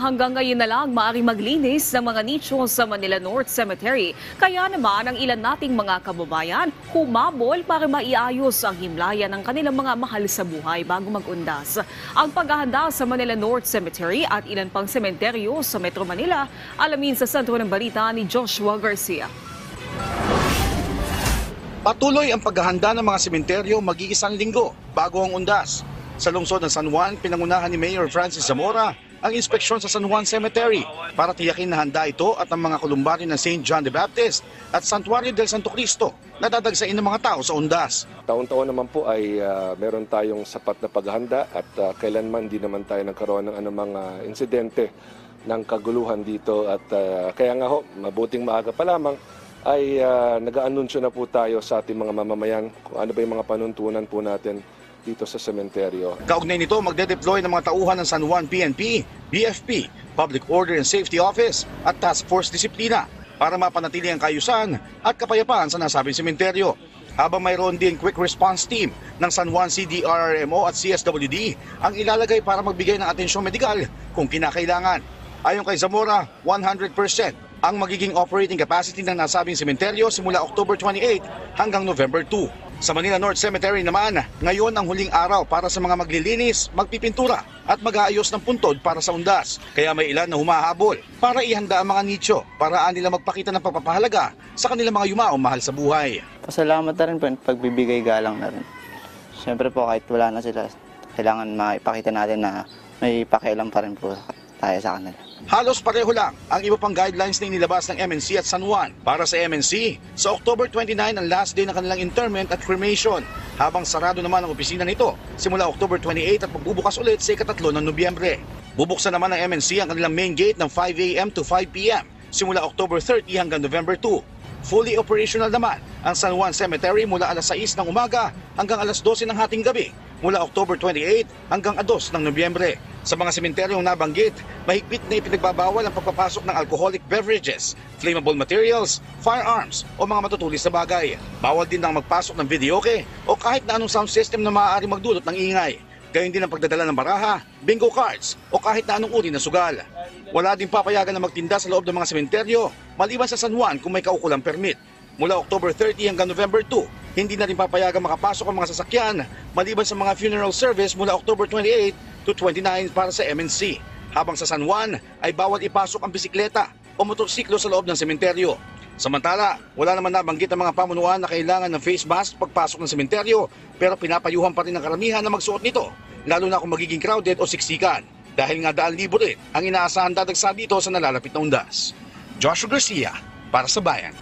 Hanggang ngayon na lang maaari maglinis ng mga nicho sa Manila North Cemetery. Kaya naman ang ilan nating mga kababayan humabol para maiayos ang himlayan ng kanilang mga mahal sa buhay bago mag-undas. Ang paghahanda sa Manila North Cemetery at ilan pang sementeryo sa Metro Manila, alamin sa sentro ng balita ni Joshua Garcia. Patuloy ang paghahanda ng mga sementeryo mag-iisang linggo bago ang undas. Sa lungsod ng San Juan, pinangunahan ni Mayor Francis Zamora ang inspeksyon sa San Juan Cemetery para tiyakin na handa ito at ang mga kolumbari ng St. John the Baptist at Santuario del Santo Cristo na dadagsain ng mga tao sa undas. Taon-taon naman po ay meron tayong sapat na paghahanda at kailanman di naman tayo nagkaroon ng anumang insidente ng kaguluhan dito at kaya nga ho, mabuting maaga pa lamang ay nag-aanunsyo na po tayo sa ating mga mamamayan kung ano ba yung mga panuntunan po natin dito sa sementeryo. Kaugnay nito, magde-deploy ng mga tauhan ng San Juan PNP, BFP, Public Order and Safety Office at Task Force Disiplina para mapanatili ang kaayusan at kapayapaan sa nasabing sementeryo. Habang mayroon din Quick Response Team ng San Juan CDRRMO at CSWD ang ilalagay para magbigay ng atensyong medikal kung kinakailangan. Ayon kay Zamora, 100% ang magiging operating capacity ng nasabing sementeryo simula October 28 hanggang November 2. Sa Manila North Cemetery naman, ngayon ang huling araw para sa mga maglilinis, magpipintura at mag-aayos ng puntod para sa undas. Kaya may ilan na humahabol para ihanda ang mga nicho para nila magpakita ng pagpapahalaga sa kanilang mga yumaong mahal sa buhay. Pasalamat na rin po, pagbibigay galang na rin. Siyempre po kahit wala na sila, kailangan maipakita natin na may pakialam pa rin po tayo sa kanila. Halos pareho lang ang iba pang guidelines na inilabas ng MNC at San Juan. Para sa MNC, sa October 29 ang last day ng kanilang interment at cremation, habang sarado naman ang opisina nito simula October 28 at magbubukas ulit sa ika-3 ng Nobyembre. Bubuksan naman ng MNC ang kanilang main gate ng 5 a.m. to 5 p.m. simula October 30 hanggang November 2. Fully operational naman ang San Juan Cemetery mula alas 6 ng umaga hanggang alas 12 ng hating gabi mula October 28 hanggang 2 ng Nobyembre. Sa mga sementeryong nabanggit, mahigpit na ipinagbabawal ang pagpapasok ng alcoholic beverages, flammable materials, firearms o mga matutulis na bagay. Bawal din ang magpasok ng videoke o kahit na anong sound system na maaari magdulot ng ingay. Gayon din ang pagdadala ng baraha, bingo cards o kahit na anong uri na sugal. Wala din papayagan na magtinda sa loob ng mga sementeryo maliban sa San Juan kung may kaukulang permit. Mula October 30 hanggang November 2, hindi na rin papayagan makapasok ang mga sasakyan maliban sa mga funeral service mula October 28 to 29 para sa MNC. Habang sa San Juan ay bawal ipasok ang bisikleta o motorsiklo sa loob ng sementeryo. Samantala, wala naman nabanggit ang mga pamunuan na kailangan ng face mask pagpasok ng sementeryo pero pinapayuhan pa rin ng karamihan na magsuot nito lalo na kung magiging crowded o siksikan. Dahil nga 2,000 rin ang inaasahan dadagsa dito sa nalalapit na undas. Joshua Garcia para sa Bayan.